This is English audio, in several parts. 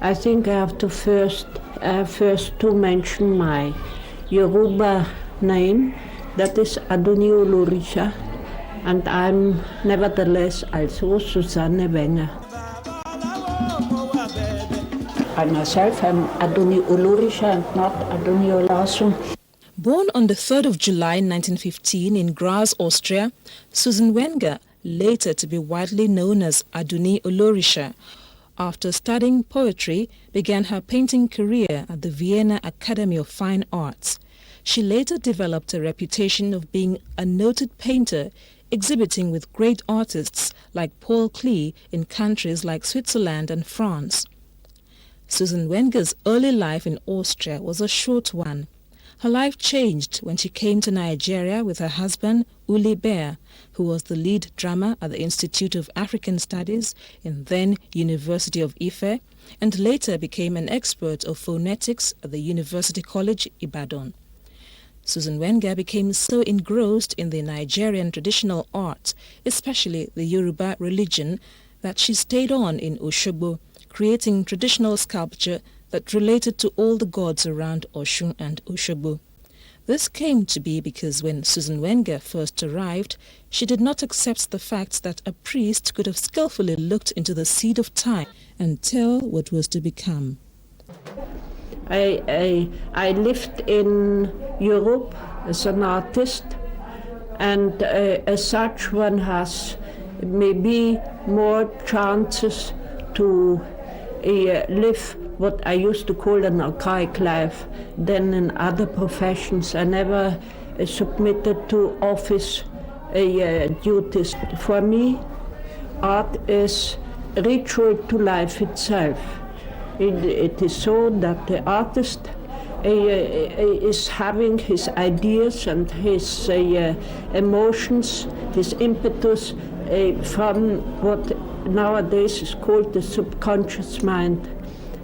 I think I have to first to mention my Yoruba name, that is ÀDÀNNÍ OLÓRÍSÀ, and I'm nevertheless also SUSANNE Wenger. I myself am ÀDÀNNÍ OLÓRÍSÀ and not ÀDÀNNÍ Oshun. Born on the 3rd of July 1915 in Graz, Austria, Susan Wenger, later to be widely known as ÀDÀNNÍ OLÓRÍSÀ, after studying poetry, began her painting career at the Vienna Academy of Fine Arts. She later developed a reputation of being a noted painter, exhibiting with great artists like Paul Klee in countries like Switzerland and France. Susan Wenger's early life in Austria was a short one. Her life changed when she came to Nigeria with her husband, Uli Bear, who was the lead drummer at the Institute of African Studies in then University of Ife, and later became an expert of phonetics at the University College, Ibadan. Susan Wenger became so engrossed in the Nigerian traditional art, especially the Yoruba religion, that she stayed on in Oshogbo, creating traditional sculpture that related to all the gods around Oshun and Oshogbo. This came to be because when Susan Wenger first arrived, she did not accept the fact that a priest could have skillfully looked into the seed of time and tell what was to become. I lived in Europe as an artist, and as such one has maybe more chances to live what I used to call an archaic life than in other professions. I never submitted to office duties. For me, art is ritual to life itself. It is so that the artist is having his ideas and his emotions, his impetus from what nowadays is called the subconscious mind.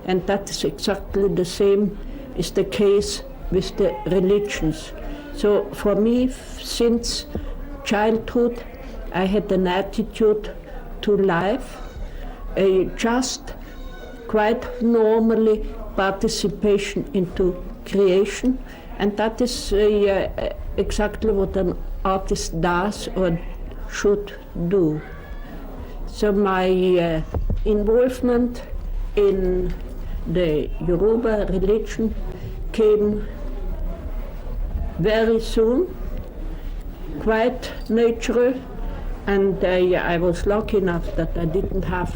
And that is exactly the same is the case with the religions. So for me, since childhood, I had an attitude to life, just quite normally participation into creation, and that is exactly what an artist does or should do. So my involvement in the Yoruba religion came very soon, quite natural, and I was lucky enough that I didn't have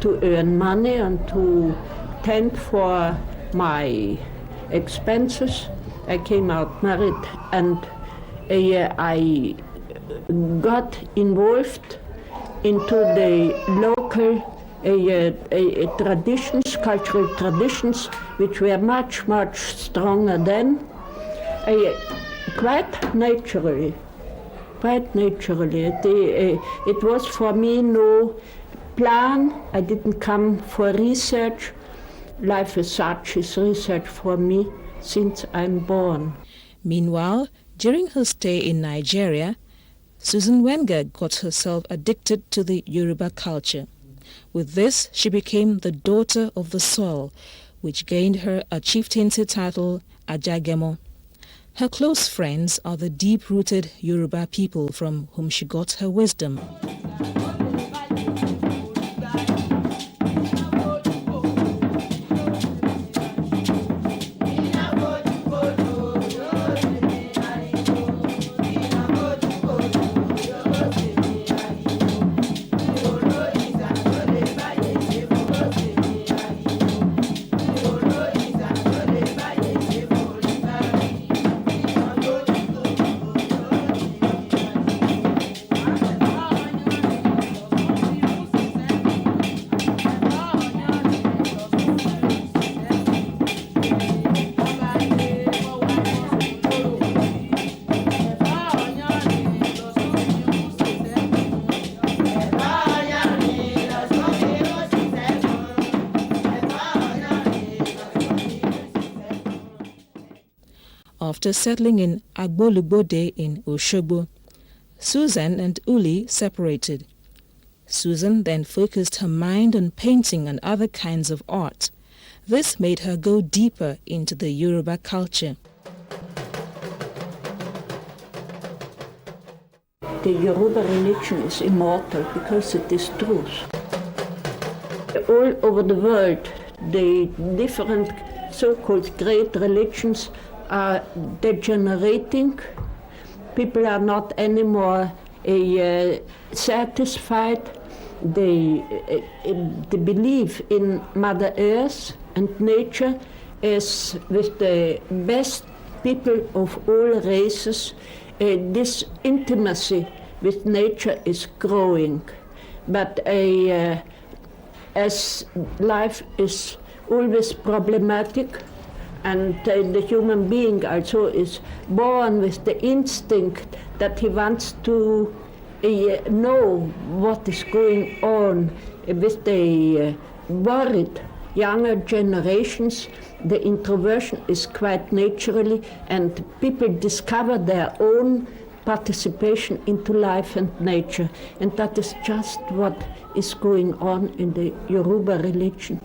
to earn money and to tend for my expenses. I came out married, and I got involved into the local traditions, cultural traditions, which were much, much stronger then, quite naturally. It was for me no plan. I didn't come for research. Life as such is research for me since I'm born. Meanwhile, during her stay in Nigeria, Susan Wenger got herself addicted to the Yoruba culture. With this, she became the daughter of the soil, which gained her a chieftaincy title, Ajagemo. Her close friends are the deep-rooted Yoruba people from whom she got her wisdom. After settling in Agbolugbode in Oshogbo, Susan and Uli separated. Susan then focused her mind on painting and other kinds of art. This made her go deeper into the Yoruba culture. The Yoruba religion is immortal because it is truth. All over the world, the different so-called great religions are degenerating. People are not anymore satisfied. They believe in Mother Earth and nature as with the best people of all races. This intimacy with nature is growing, but as life is always problematic, and the human being also is born with the instinct that he wants to know what is going on with the worried younger generations. The introversion is quite naturally, and people discover their own participation into life and nature, and that is just what is going on in the Yoruba religion.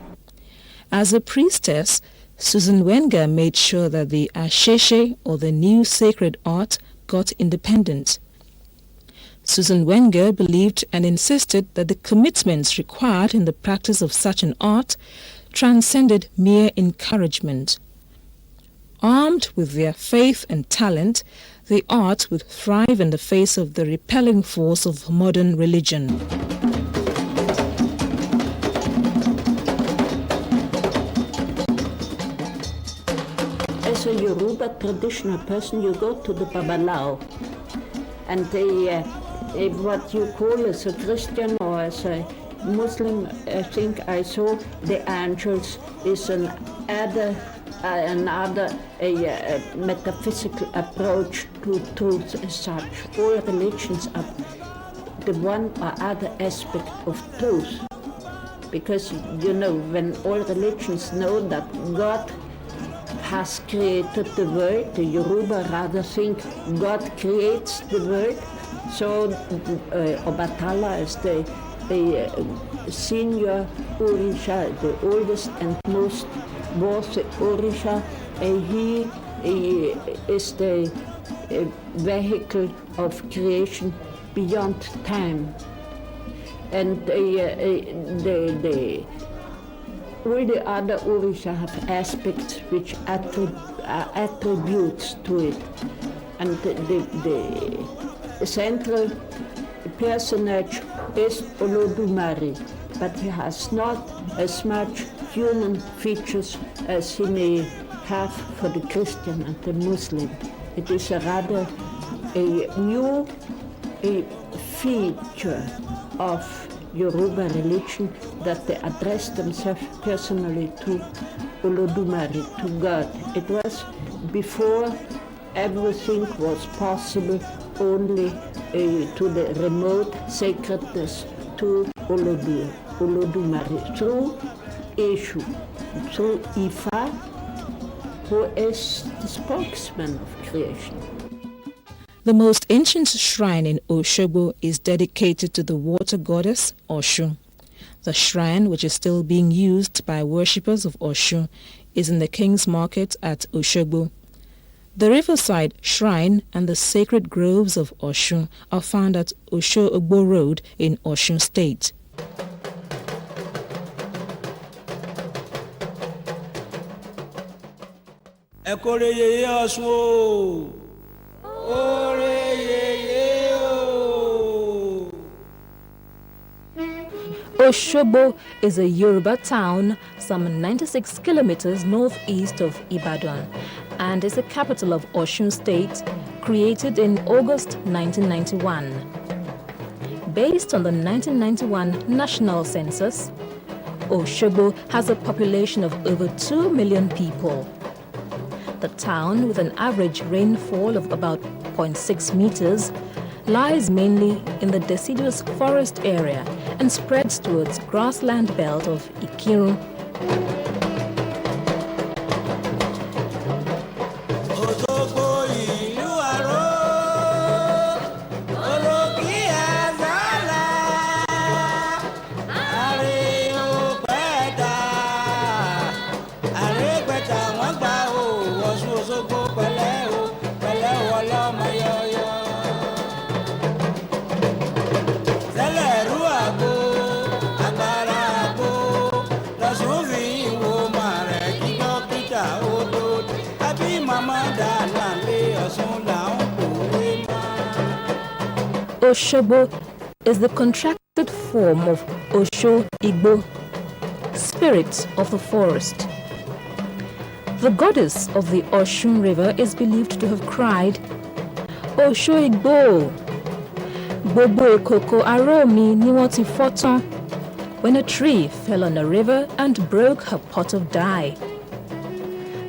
As a priestess, Susan Wenger made sure that the Asheshe, or the new sacred art, got independence. Susan Wenger believed and insisted that the commitments required in the practice of such an art transcended mere encouragement. Armed with their faith and talent, the art would thrive in the face of the repelling force of modern religion. As a Yoruba traditional person, you go to the Babalao, and what you call as a Christian or as a Muslim, I think I saw the angels is another metaphysical approach to truth as such. All religions are the one or other aspect of truth, because you know, when all religions know that God has created the world, the Yoruba rather think God creates the world. So Obatala is the senior Orisha, the oldest and most worthy Orisha. He is the vehicle of creation beyond time. And all the other Orisha have aspects which are attributes to it. And the central personage is Olodumare, but he has not as much human features as he may have for the Christian and the Muslim. It is rather a new feature of Yoruba religion that they address themselves personally to Olodumare, to God. It was before everything was possible, only to the remote sacredness to Olodumare, through Eshu, through Ifa, who is the spokesman of creation. The most ancient shrine in Oshogbo is dedicated to the water goddess Oshun. The shrine, which is still being used by worshippers of Oshun, is in the King's Market at Oshogbo. The riverside shrine and the sacred groves of Oshun are found at Oshogbo Road in Osun State. Oshogbo is a Yoruba town some 96 kilometers northeast of Ibadan and is the capital of Osun State, created in August 1991. Based on the 1991 national census, Oshogbo has a population of over 2 million people. The town, with an average rainfall of about 0.6 meters, lies mainly in the deciduous forest area and spreads towards grassland belt of Ikirun. Oshogbo Oshogbo is the contracted form of Oshogbo, spirit of the forest. The goddess of the Oshun River is believed to have cried, Oshogbo, gbogbo ekoko aró mi ni wọ́n ti fọ́ tán, when a tree fell on a river and broke her pot of dye.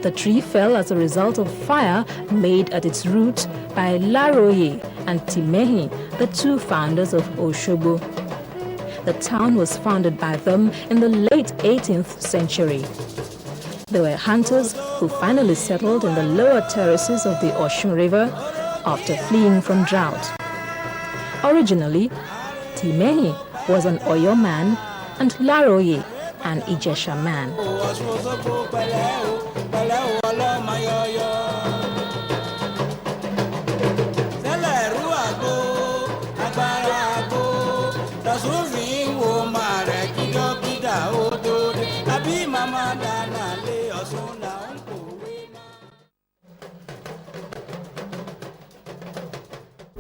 The tree fell as a result of fire made at its root by Laroye and Timehi, the two founders of Oshogbo. The town was founded by them in the late 18th century. They were hunters who finally settled in the lower terraces of the Oshun River after fleeing from drought. Originally, Timehi was an Oyo man and Laroye an Ijesha man.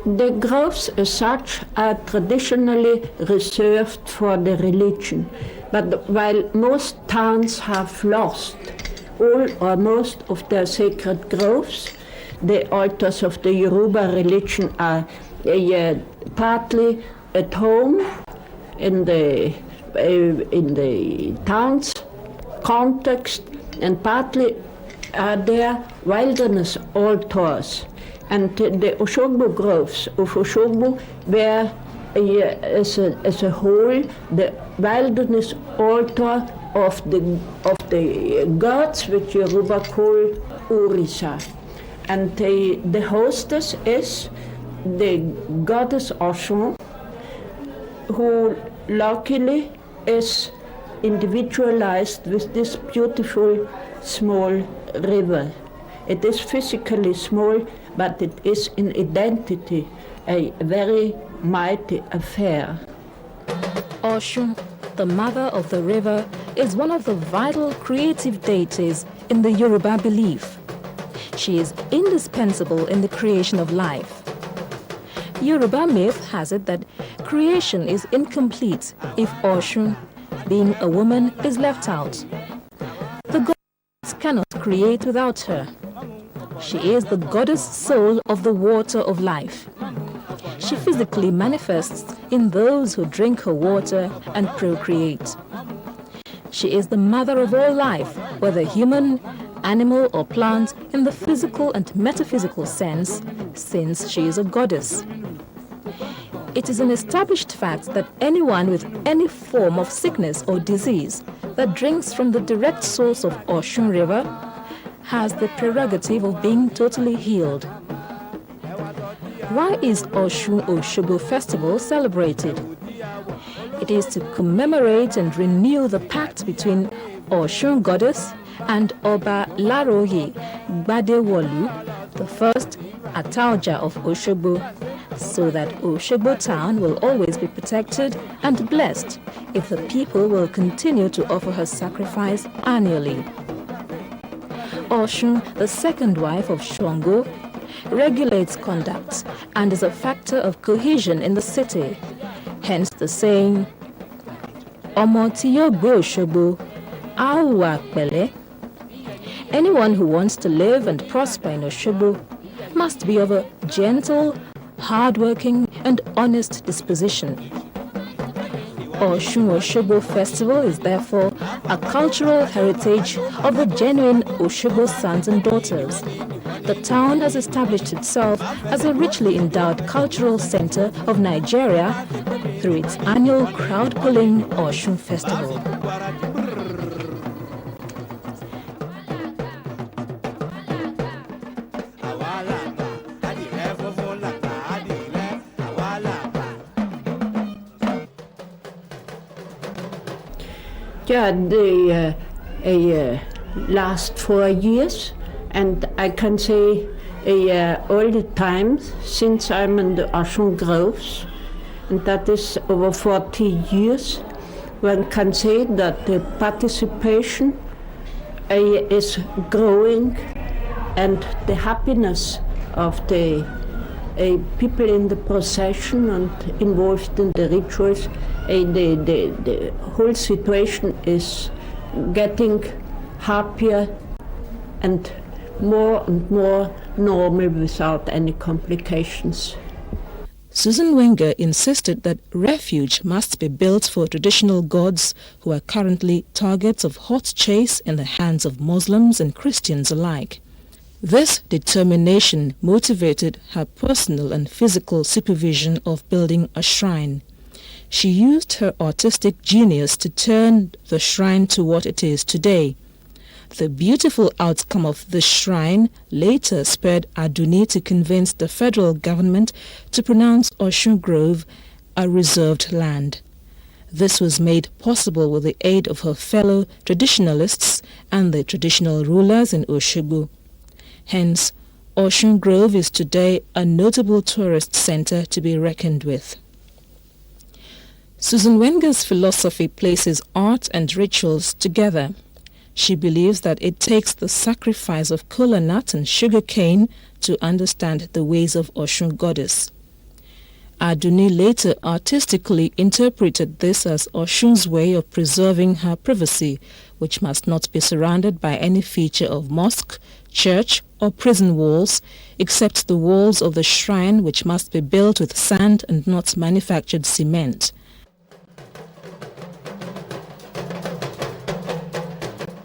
The groves as such are traditionally reserved for the religion, but while most towns have lost all or most of their sacred groves, the altars of the Yoruba religion are partly at home in the town's context, and partly are there wilderness altars. And the Oshogbo groves of Oshogbo were as a whole the wilderness altar of the gods, which Yoruba call Orisa. And the hostess is the goddess Osun, who luckily is individualized with this beautiful small river. It is physically small, but it is in identity a very mighty affair. Oshun, the mother of the river, is one of the vital creative deities in the Yoruba belief. She is indispensable in the creation of life. Yoruba myth has it that creation is incomplete if Oshun, being a woman, is left out. The gods cannot create without her. She is the goddess soul of the water of life. She physically manifests in those who drink her water and procreate. She is the mother of all life, whether human, animal or plant, in the physical and metaphysical sense, since she is a goddess. It is an established fact that anyone with any form of sickness or disease that drinks from the direct source of Oshun River has the prerogative of being totally healed. Why is Oshun Oshogbo festival celebrated? It is to commemorate and renew the pact between Oshun goddess and Oba Laroye Gbadewolu, the first Ataoja of Oshogbo, so that Oshogbo town will always be protected and blessed if the people will continue to offer her sacrifice annually. Oshun, the second wife of Shango, regulates conduct and is a factor of cohesion in the city. Hence the saying, Omo ti yo gbe Oshogbo, a wa pele. Anyone who wants to live and prosper in Oshogbo must be of a gentle, hardworking and honest disposition. Oshun Oshogbo festival is therefore a cultural heritage of the genuine Oshogbo sons and daughters. The town has established itself as a richly endowed cultural center of Nigeria through its annual crowd-pulling Oshun festival. Yeah, the last 4 years, and I can say all the time since I'm in the Oshun Groves, and that is over 40 years, one can say that the participation is growing, and the happiness of the people in the procession and involved in the rituals, the whole situation is getting happier and more normal without any complications. Susan Wenger insisted that refuge must be built for traditional gods who are currently targets of hot chase in the hands of Muslims and Christians alike. This determination motivated her personal and physical supervision of building a shrine. She used her artistic genius to turn the shrine to what it is today. The beautiful outcome of this shrine later spurred ÀDÀNNÍ to convince the federal government to pronounce Osun Grove a reserved land. This was made possible with the aid of her fellow traditionalists and the traditional rulers in Oshogbo. Hence, Osun Grove is today a notable tourist center to be reckoned with. Susan Wenger's philosophy places art and rituals together. She believes that it takes the sacrifice of kola nut and sugar cane to understand the ways of Osun goddess. ÀDÀNNÍ later artistically interpreted this as Oshun's way of preserving her privacy, which must not be surrounded by any feature of mosque, church or prison walls, except the walls of the shrine, which must be built with sand and not manufactured cement.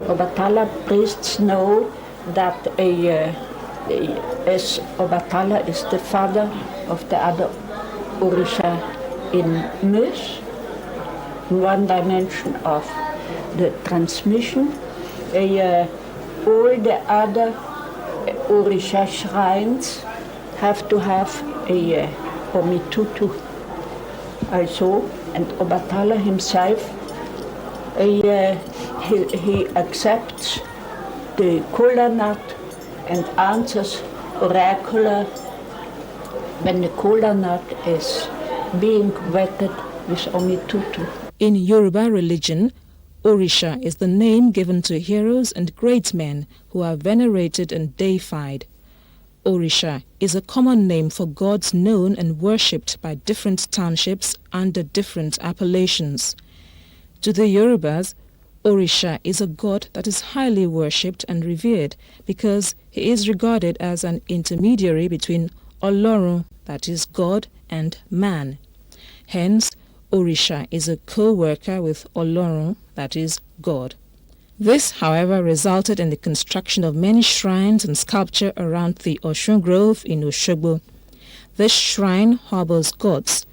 Obatala priests know that as Obatala is the father of the other Orisha in Mus, in one dimension of the transmission, all the other Orisha shrines have to have a Omitutu also, and Obatala himself he accepts the kola nut and answers oracular when the kola nut is being wetted with Omitutu. In Yoruba religion, Orisha is the name given to heroes and great men who are venerated and deified. Orisha is a common name for gods known and worshipped by different townships under different appellations. To the Yorubas, Orisha is a god that is highly worshipped and revered because he is regarded as an intermediary between Olórun, that is God, and man. Hence, Orisha is a co-worker with Olórun, that is God. This, however, resulted in the construction of many shrines and sculpture around the Osun Grove in Oshogbo. This shrine harbors gods.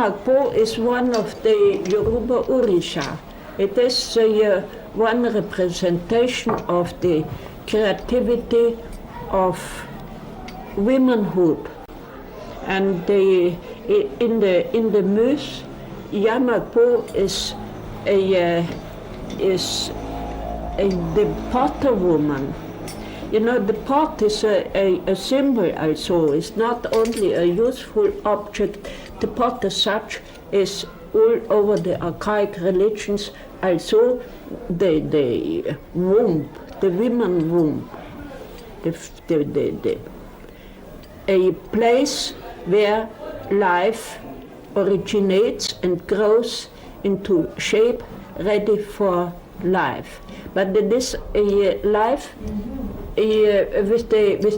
Oshogbo is one of the Yoruba Orisha. It is one representation of the creativity of womanhood. And in the myth, Oshogbo is the potter woman. You know, the pot is a symbol also. It's not only a useful object. The pot as such is all over the archaic religions also the womb, the women womb, a place where life originates and grows into shape ready for life. But it is a life with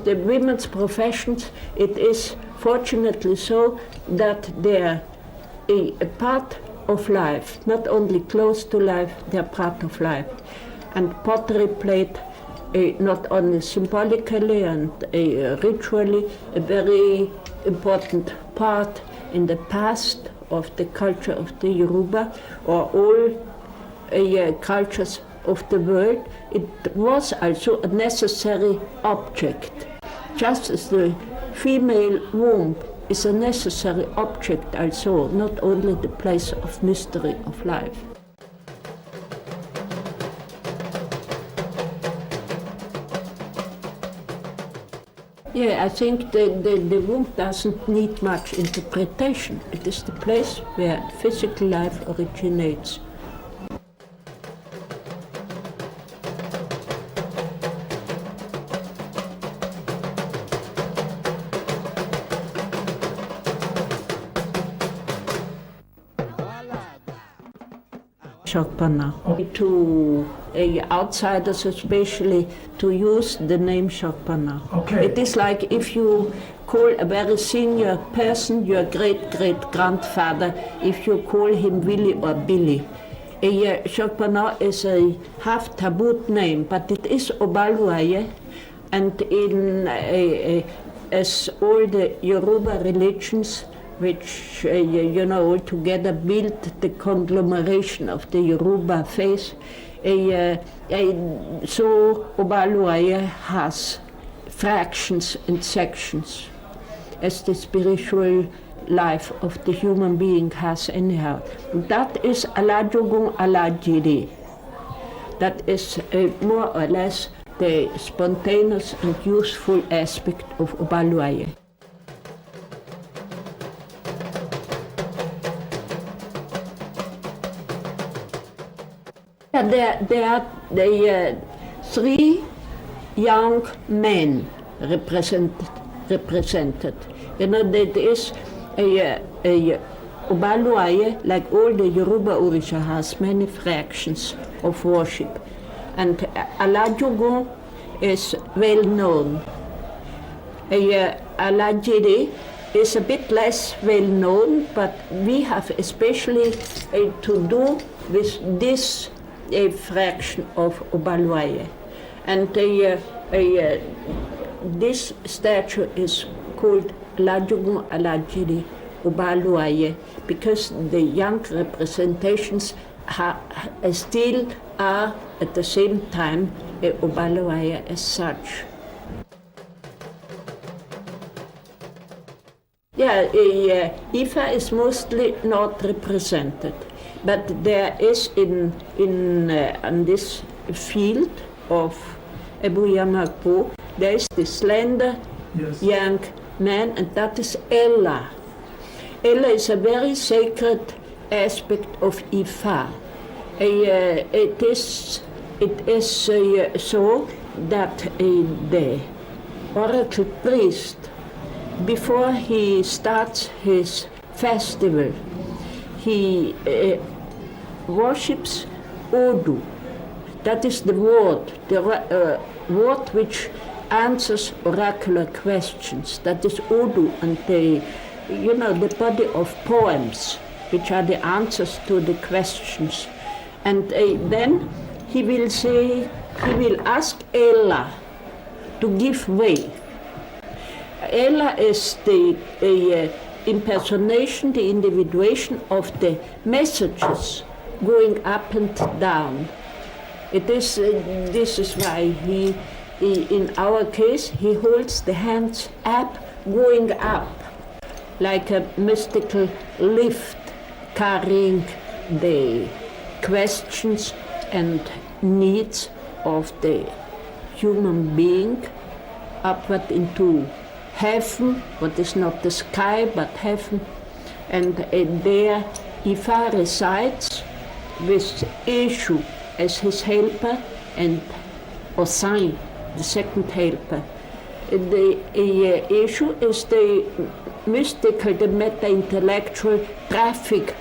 the women's professions. It is fortunately so that they're a part of life, not only close to life, they're part of life. And pottery played not only symbolically and ritually a very important part in the past of the culture of the Yoruba or all cultures of the world. It was also a necessary object, just as the female womb is a necessary object also, not only the place of mystery of life. Yeah, I think the womb doesn't need much interpretation. It is the place where physical life originates. To outsiders especially to use the name Shokpana. Okay. It is like if you call a very senior person your great-great-grandfather, if you call him Willie or Billy. Shokpana is a half tabooed name, but it is Obaluaye, and in as all the Yoruba religions, which altogether built the conglomeration of the Yoruba faith. So Obaluaye has fractions and sections, as the spiritual life of the human being has anyhow. That is Alajogun Alajiri. That is more or less the spontaneous and useful aspect of Obaluaye. There are three young men represented. You know, there is a Obaluaye, like all the Yoruba Orisha, has many fractions of worship. And Alajogun is well known. Alajiri is a bit less well known, but we have especially to do with this fraction of Obaluaye. And this statue is called Lajugun Alajiri Obaluaye because the young representations still are at the same time Obaluaye as such. Yeah, Ifa is mostly not represented, but there is on this field of Abu Yamakpo, there is the slender young man, and that is Ella. Ella is a very sacred aspect of Ifa. It is so that the oracle priest, before he starts his festival, he worships Odu. That is the word which answers oracular questions. That is Odu, and the body of poems, which are the answers to the questions. And then he will ask Ella to give way. Ella is the impersonation, the individuation of the messages going up and down. This is why he, in our case, he holds the hands up, going up, like a mystical lift, carrying the questions and needs of the human being upward into heaven, what is not the sky but heaven. And there Ifa resides with Eshu as his helper and Osun, the second helper. The Eshu is the mystical, the meta-intellectual traffic